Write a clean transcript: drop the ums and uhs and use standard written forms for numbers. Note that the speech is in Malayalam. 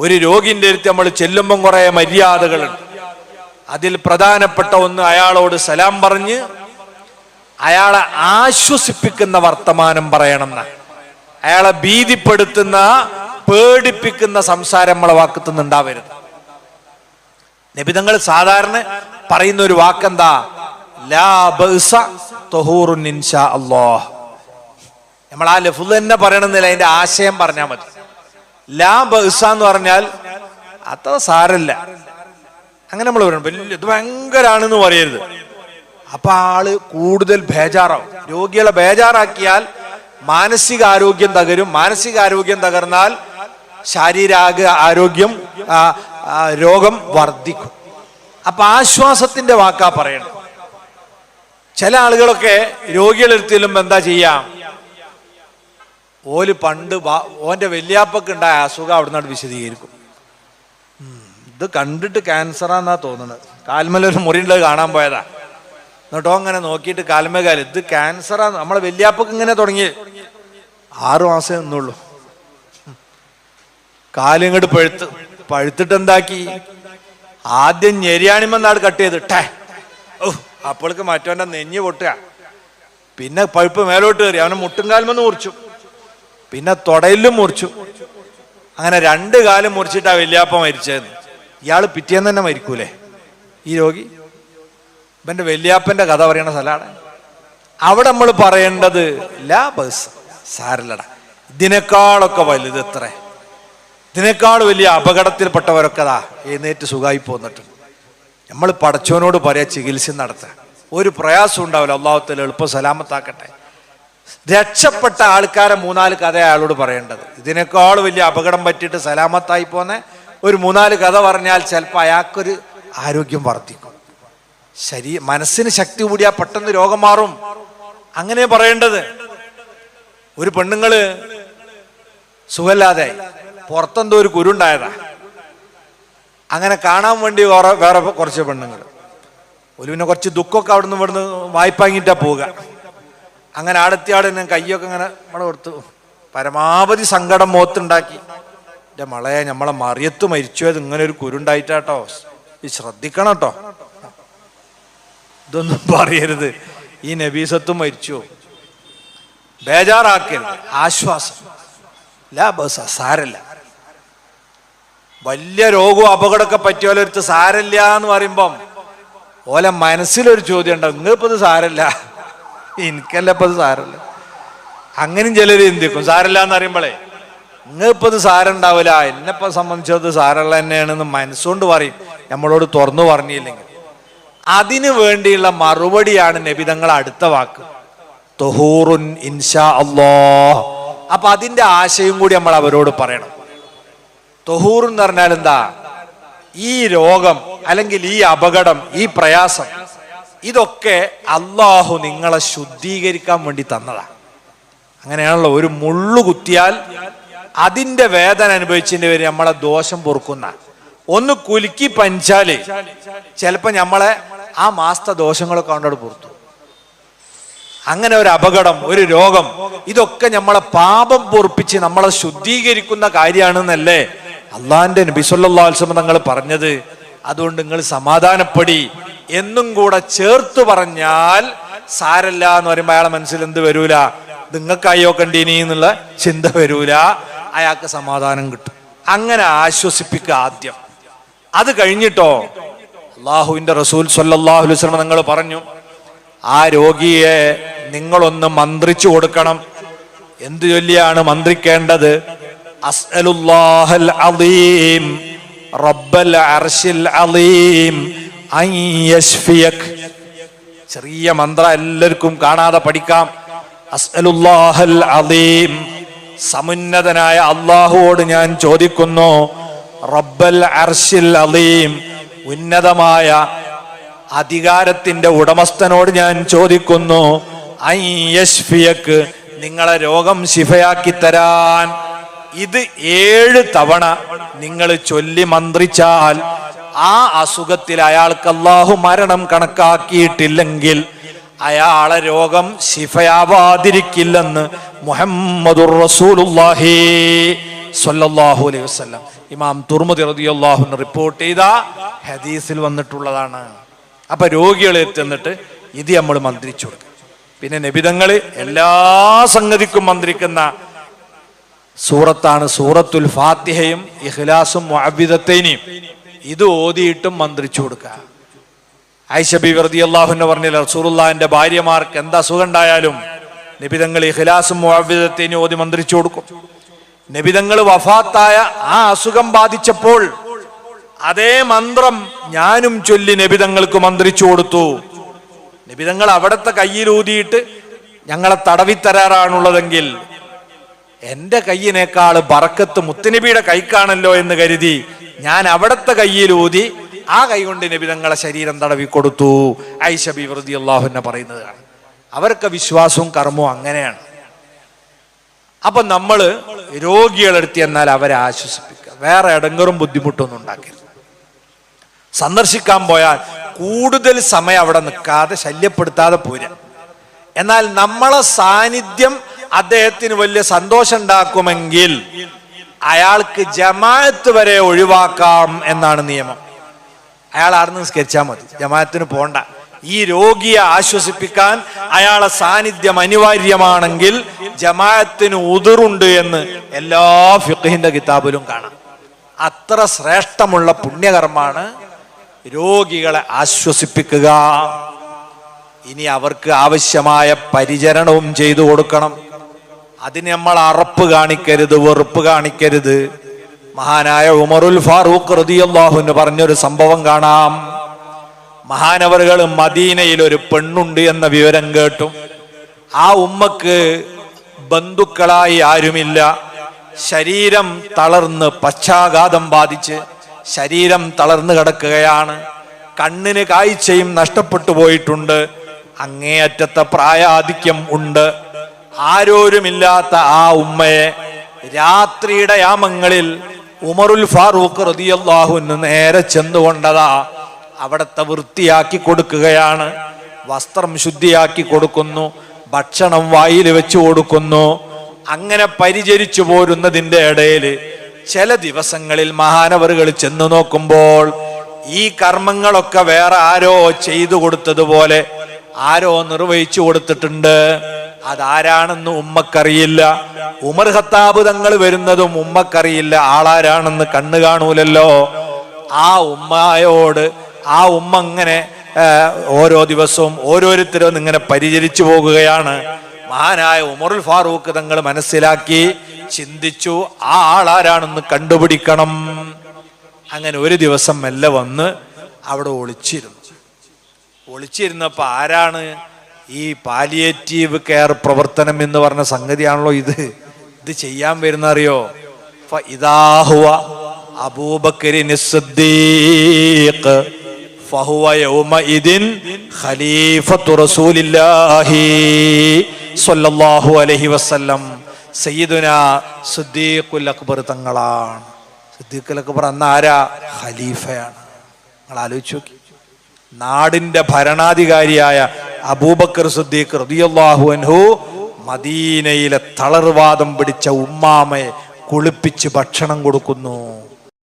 ഒരു രോഗിന്റെ അടുത്ത് നമ്മൾ ചെല്ലുമ്പം കുറെ മര്യാദകളുണ്ട്. അതിൽ പ്രധാനപ്പെട്ട ഒന്ന് അയാളോട് സലാം പറഞ്ഞ് അയാളെ ആശ്വസിപ്പിക്കുന്ന വർത്തമാനം പറയണം. അയാളെ ഭീതിപ്പെടുത്തുന്ന പേടിപ്പിക്കുന്ന സംസാരം നമ്മളെ വാക്കത്തുനിന്ന് ഉണ്ടാവരുത്. നബിതങ്ങൾ സാധാരണ പറയുന്ന ഒരു വാക്കെന്താ? ലാ ബഅസ തഹൂറുൻ ഇൻഷാ അല്ലാഹ്. നമ്മൾ ആ ലഫ്ള് തന്നെ പറയണമെന്നില്ല, അതിന്റെ ആശയം പറഞ്ഞാൽ മതി. ലാ ബഅസ എന്ന് പറഞ്ഞാൽ അത്ര സാരല്ല, അങ്ങനെ നമ്മൾ പറയണം. വലിയ ഇത് ഭയങ്കരാണെന്ന് പറയരുത്. അപ്പൊ ആള് കൂടുതൽ ബേജാറാവും. രോഗികളെ ബേജാറാക്കിയാൽ മാനസികാരോഗ്യം തകരും. മാനസികാരോഗ്യം തകർന്നാൽ ആരോഗ്യം രോഗം വർദ്ധിക്കും. അപ്പൊ ആശ്വാസത്തിന്റെ വാക്കാ പറയണം. ചില ആളുകളൊക്കെ രോഗികളെടുത്തിലും എന്താ ചെയ്യാം, ഓല് പണ്ട് ഓന്റെ വല്യാപ്പക്ക് ഉണ്ടായ അസുഖം അവിടുന്ന് വിശദീകരിക്കും. ഇത് കണ്ടിട്ട് ക്യാൻസറാന്നാ തോന്നുന്നത്. കാൽമലൊരു മുറിയുള്ളത് കാണാൻ പോയതാ. എന്നിട്ടോ അങ്ങനെ നോക്കിയിട്ട് കാൽമേകാലം ഇത് ക്യാൻസറാ. നമ്മളെ വല്യാപ്പക്ക് ഇങ്ങനെ തുടങ്ങി 6 മാസം നിന്നുള്ളൂ. കാലിങ്ങോട്ട് പഴുത്തിട്ട് എന്താക്കി, ആദ്യം ഞെരിയാണിമെന്നാട് കട്ട് ചെയ്തിട്ടേ അപ്പോൾക്ക് മറ്റവന്റെ നെഞ്ഞ് പൊട്ടുക. പിന്നെ പഴുപ്പ് മേലോട്ട് കയറി, അവനെ മുട്ടുംകാൽമെന്ന് മുറിച്ചു, പിന്നെ തുടയിലും മുറിച്ചു. അങ്ങനെ 2 കാലും മുറിച്ചിട്ടാ വല്യാപ്പ മരിച്ചതെന്ന്. ഇയാള് പിറ്റേന്ന് തന്നെ മരിക്കൂലേ ഈ രോഗി? ഇവന്റെ വല്യാപ്പന്റെ കഥ പറയണ സ്ഥലമാണ്. അവിടെ നമ്മൾ പറയേണ്ടത് ലാ ബസ്, സാരല്ലട, ഇതിനേക്കാളൊക്കെ വലുത് എത്ര, ഇതിനേക്കാൾ വലിയ അപകടത്തിൽപ്പെട്ടവരൊക്കെ എഴുന്നേറ്റ് സുഖമായി പോന്നിട്ട് നമ്മൾ പടച്ചോനോട് പറയാ ചികിത്സ നടത്താൻ. ഒരു പ്രയാസം ഉണ്ടാവില്ല. അള്ളാഹു തആല എളുപ്പം സലാമത്താക്കട്ടെ. രക്ഷപ്പെട്ട ആൾക്കാരെ 3-4 കഥ അയാളോട് പറയേണ്ടത്. ഇതിനേക്കാൾ വലിയ അപകടം പറ്റിയിട്ട് സലാമത്തായി പോന്നെ ഒരു 3-4 കഥ പറഞ്ഞാൽ ചിലപ്പോൾ അയാൾക്കൊരു ആരോഗ്യം വർദ്ധിക്കും. മനസ്സിന് ശക്തി കൂടിയാൽ പെട്ടെന്ന് രോഗം മാറും. അങ്ങനെ പറയേണ്ടത്. ഒരു പെണ്ണുങ്ങള് സുഖമില്ലാതെ പുറത്തെന്തോ ഒരു കുരുണ്ടായതാ. അങ്ങനെ കാണാൻ വേണ്ടി വേറെ കുറച്ച് പെണ്ണുങ്ങൾ ഒരു പിന്നെ കുറച്ച് ദുഃഖമൊക്കെ അവിടുന്ന് ഇവിടുന്ന് വായ്പാങ്ങിട്ടാ പോവുക. അങ്ങനെ ആടത്തിയാട് ഞാൻ കയ്യൊക്കെ ഇങ്ങനെ നമ്മളെ കൊടുത്തു, പരമാവധി സങ്കടം മുഖത്തുണ്ടാക്കി. എൻ്റെ മളയെ നമ്മളെ മറിയത്ത് മരിച്ചത് ഇങ്ങനെ ഒരു കുരുണ്ടായിട്ടാട്ടോ, ഈ ശ്രദ്ധിക്കണം കേട്ടോ, ഇതൊന്നും പറയരുത്, ഈ നബീസത്തും മരിച്ചു, ബേജാറാക്കരുത്. ആശ്വാസം, ലാ ബഅസ, സാരല്ല. വലിയ രോഗവും അപകടമൊക്കെ പറ്റിയോലെടുത്ത് സാരല്ല എന്ന് പറയുമ്പം ഓലെ മനസ്സിലൊരു ചോദ്യം ഉണ്ടാവും, നിങ്ങളിപ്പോ ഇത് സാരല്ല, എനിക്കല്ല ഇപ്പൊ ഇത് സാരല്ല. അങ്ങനെയും ചിലര് ചിന്തിക്കും സാരല്ല എന്ന് പറയുമ്പോളേ, നിങ്ങളിപ്പോ ഇത് സാരം ഉണ്ടാവില്ല, എന്നെപ്പോ സംബന്ധിച്ചത് സാരല്ല തന്നെയാണെന്ന് മനസ്സുകൊണ്ട് പറയും, നമ്മളോട് തുറന്നു പറഞ്ഞില്ലെങ്കിൽ. അതിനു വേണ്ടിയുള്ള മറുപടിയാണ് നബിതങ്ങൾ അടുത്ത വാക്ക് തുഹൂറുൻ ഇൻഷാ അല്ലാഹ്. അപ്പൊ അതിന്റെ ആശയം കൂടി നമ്മൾ അവരോട് പറയണം. തുഹൂർ എന്ന് പറഞ്ഞാൽ എന്താ? ഈ രോഗം അല്ലെങ്കിൽ ഈ അപകടം, ഈ പ്രയാസം, ഇതൊക്കെ അള്ളാഹു നിങ്ങളെ ശുദ്ധീകരിക്കാൻ വേണ്ടി തന്നതാ. അങ്ങനെയാണല്ലോ, ഒരു മുള്ളു കുത്തിയാൽ അതിന്റെ വേദന അനുഭവിച്ചതിന്റെ പേര് നമ്മളെ ദോഷം പൊറുക്കുന്ന. ഒന്ന് കുലുക്കി പഞ്ചാല് ചിലപ്പോ നമ്മളെ ആ മാസത്തെ ദോഷങ്ങളൊക്കെ കൊണ്ടോട് പുറത്തു. അങ്ങനെ ഒരു അപകടം, ഒരു രോഗം, ഇതൊക്കെ നമ്മളെ പാപം പൊറുപ്പിച്ച് നമ്മളെ ശുദ്ധീകരിക്കുന്ന കാര്യമാണെന്നല്ലേ അള്ളാഹിന്റെ നബി സല്ലല്ലാഹു അലൈഹി വസല്ലം തങ്ങൾ പറഞ്ഞത്. അതുകൊണ്ട് നിങ്ങൾ സമാധാനപ്പെടി എന്നും കൂടെ ചേർത്ത് പറഞ്ഞാൽ സാരല്ല എന്ന് പറയുമ്പോൾ അയാളെ മനസ്സിൽ എന്ത് വരൂല, നിങ്ങൾക്കായോ കണ്ടീനി എന്നുള്ള ചിന്ത വരൂല, അയാൾക്ക് സമാധാനം കിട്ടും. അങ്ങനെ ആശ്വസിപ്പിക്കുക ആദ്യം. അത് കഴിഞ്ഞിട്ടോ അള്ളാഹുവിന്റെ റസൂൽ സല്ലല്ലാഹു അലൈഹി വസല്ലം തങ്ങൾ പറഞ്ഞു, ആ രോഗിയെ നിങ്ങളൊന്ന് മന്ത്രിച്ചു കൊടുക്കണം. എന്തു ചൊല്ലിയാണ് മന്ത്രിക്കേണ്ടത്? അസ്അലുല്ലാഹൽ അളീം റബ്ബൽ അർശിൽ അളീം അൻ യശ്ഫിയക്. ചെറിയ മന്ത്ര എല്ലാവർക്കും കാണാതെ പഠിക്കാം. അസ്അലുല്ലാഹൽ അളീം, സമുന്നതനായ അള്ളാഹുവോട് ഞാൻ ചോദിക്കുന്നു, റബ്ബൽ അർശിൽ അളീം, ഉന്നതമായ അധികാരത്തിന്റെ ഉടമസ്ഥനോട് ഞാൻ ചോദിക്കുന്നു, അൻ യശ്ഫിയക്, നിങ്ങളെ രോഗം ശിഫയാക്കി തരാൻ. ഇത് 7 തവണ നിങ്ങൾ ചൊല്ലി മന്ത്രിച്ചാൽ ആ അസുഖത്തിൽ അയാൾക്ക് അല്ലാഹു മരണം കണക്കാക്കിയിട്ടില്ലെങ്കിൽ അയാളെ രോഗം ശിഫയാവാതിരിക്കില്ലെന്ന് മുഹമ്മദുർ റസൂലുള്ളാഹി സ്വല്ലല്ലാഹു അലൈഹി വസല്ലം. ഇമാം തുർമുദി റളിയല്ലാഹു അൻഹു റിപ്പോർട്ട് ചെയ്ത ഹദീസിൽ വന്നിട്ടുള്ളതാണ്. അപ്പൊ രോഗികളെ ചെന്നിട്ട് ഇത് നമ്മൾ മന്ത്രിച്ചു കൊടുക്കും. പിന്നെ നബിതങ്ങള് എല്ലാ സംഗതിക്കും മന്ത്രിക്കുന്ന സൂറത്താണ് സൂറത്തുൽ ഫാത്തിഹയും ഇഖ്ലാസും മുഅവ്വിദത്തൈനിയും. ഇത് ഓതിയിട്ടും മന്ത്രിച്ചു കൊടുക്കുക. ആയിഷ ബീവി റളിയല്ലാഹു അൻഹ പറഞ്ഞില്ല, റസൂലുള്ളാഹിന്റെ ഭാര്യമാർക്ക് എന്താ സുഖം ഉണ്ടായാലും നബിതങ്ങൾ ഇഖ്ലാസും മുഅവ്വിദത്തൈനിയും ഓതി മന്ത്രിച്ചു കൊടുക്കും. നബിതങ്ങൾ വഫാത്തായ ആ അസുഖം ബാധിച്ചപ്പോൾ അതേ മന്ത്രം ഞാനും ചൊല്ലി നബിതങ്ങൾക്ക് മന്ത്രിച്ചു കൊടുത്തു. നബിതങ്ങൾ അവിടുത്തെ കയ്യിലൂതിയിട്ട് ഞങ്ങളെ തടവിത്തരാറാണുള്ളതെങ്കിൽ എൻ്റെ കയ്യിനേക്കാൾ ബറക്കത്ത് മുത്തുനബിയുടെ കൈക്കാണല്ലോ എന്ന് കരുതി ഞാൻ അവിടുത്തെ കയ്യിലൂതി ആ കൈ കൊണ്ട് നബിതങ്ങളെ ശരീരം തടവി കൊടുത്തു. ആയിഷ ബീവി റളിയല്ലാഹു അൻഹ പറയുന്നതാണ്. അവർക്ക് വിശ്വാസവും കർമ്മവും അങ്ങനെയാണ്. അപ്പൊ നമ്മൾ രോഗികളെടുത്ത് എന്നാൽ അവരെ ആശ്വസിപ്പിക്കുക, വേറെ ഇടങ്ങറും ബുദ്ധിമുട്ടൊന്നും ഉണ്ടാക്കരുത്. സന്ദർശിക്കാൻ പോയാൽ കൂടുതൽ സമയം അവിടെ നിൽക്കാതെ ശല്യപ്പെടുത്താതെ പോരാ. എന്നാൽ നമ്മളെ സാന്നിധ്യം അദ്ദേഹത്തിന് വലിയ സന്തോഷം ഉണ്ടാക്കുമെങ്കിൽ അയാൾക്ക് ജമാഅത്ത് വരെ ഒഴിവാക്കാം എന്നാണ് നിയമം. അയാൾ ആർന്ന് നിസ്കരിച്ചാൽ മതി, ജമാഅത്തിന് പോണ്ട. ഈ രോഗിയെ ആശ്വസിപ്പിക്കാൻ അയാളെ സാന്നിധ്യം അനിവാര്യമാണെങ്കിൽ ജമാഅത്തിന് ഉദുറുണ്ട് എന്ന് എല്ലാ ഫിഖ്ഹിന്റെ കിതാബിലും കാണാം. അത്ര ശ്രേഷ്ഠമുള്ള പുണ്യകർമാണ് രോഗികളെ ആശ്വസിപ്പിക്കുക. ഇനി അവർക്ക് ആവശ്യമായ പരിചരണവും ചെയ്തു കൊടുക്കണം. അതിന് നമ്മൾ അറപ്പ് കാണിക്കരുത്, വെറുപ്പ് കാണിക്കരുത്. മഹാനായ ഉമറുൽ ഫാറൂഖ് റളിയല്ലാഹു അൻഹു പറഞ്ഞൊരു സംഭവം കാണാം. മഹാനവറുകൾ മദീനയിൽ ഒരു പെണ്ണുണ്ട് എന്ന വിവരം കേട്ടു. ആ ഉമ്മക്ക് ബന്ധുക്കളായി ആരുമില്ല. ശരീരം തളർന്ന് പക്ഷാഘാതം ബാധിച്ച് ശരീരം തളർന്നു കിടക്കുകയാണ്. കണ്ണിന് കാഴ്ചയും നഷ്ടപ്പെട്ടു പോയിട്ടുണ്ട്. അങ്ങേയറ്റത്തെ പ്രായാധിക്യം ഉണ്ട്. ആരോരുമില്ലാത്ത ആ ഉമ്മയെ രാത്രിയുടെ യാമങ്ങളിൽ ഉമറുൽ ഫാറൂഖ് റളിയല്ലാഹു അൻഹു നേരെ ചെന്നുകൊണ്ടതാ അവിടത്തെ വൃത്തിയാക്കി കൊടുക്കുകയാണ്. വസ്ത്രം ശുദ്ധിയാക്കി കൊടുക്കുന്നു, ഭക്ഷണം വായിൽ വെച്ചു കൊടുക്കുന്നു. അങ്ങനെ പരിചരിച്ചു പോരുന്നതിൻ്റെ ഇടയിൽ ചില ദിവസങ്ങളിൽ മഹാനവറുകൾ ചെന്നു നോക്കുമ്പോൾ ഈ കർമ്മങ്ങളൊക്കെ വേറെ ആരോ ചെയ്തു കൊടുത്തതുപോലെ ആരോ നിർവഹിച്ചു കൊടുത്തിട്ടുണ്ട്. അതാരാണെന്ന് ഉമ്മക്കറിയില്ല. ഉമർ ഖത്താബ് തങ്ങൾ വരുന്നതും ഉമ്മക്കറിയില്ല. ആളാരാണെന്ന് കണ്ണു കാണൂലല്ലോ. ആ ഉമ്മയോട് ആ ഉമ്മ ഇങ്ങനെ ഓരോ ദിവസവും ഓരോരുത്തരും ഇങ്ങനെ പരിചരിച്ചു പോകുകയാണ്. മഹാനായ ഉമറുൽ ഫാറൂഖ് തങ്ങൾ മനസ്സിലാക്കി, ചിന്തിച്ചു, ആ ആളാരാണെന്ന് കണ്ടുപിടിക്കണം. അങ്ങനെ ഒരു ദിവസം മെല്ലെ വന്ന് അവിടെ ഒളിച്ചിരുന്നപ്പോ ആരാണ് ഈ പാലിയേറ്റീവ് കെയർ പ്രവർത്തനം എന്ന് പറഞ്ഞ സംഗതിയാണല്ലോ ഇത് ചെയ്യാൻ വരുന്ന അറിയോ? ഫഇദാഹുവ അബൂബക്കറിൻ സിദ്ദീഖ് ഫഹുവ യൗമഇദിൻ ഖലീഫത്തു റസൂലില്ലാഹി സ്വല്ലല്ലാഹു അലൈഹി വസല്ലം. സയ്യിദുനാ സിദ്ദീഖുൽ അക്ബർ തങ്ങളാണ്. സിദ്ദീഖുൽ അക്ബർ അന്ന് ആരാ? ഖലീഫയാണ്. നിങ്ങൾ ആലോചിച്ച് നോക്കി. നാടിന്റെ ഭരണാധികാരിയായ അബൂബക്കർ സിദ്ദീഖ് റളിയല്ലാഹു അൻഹു മദീനയിലെ തളർവാദം പിടിച്ച ഉമ്മാമയെ കുളിപ്പിച്ച് ഭക്ഷണം കൊടുക്കുന്നു.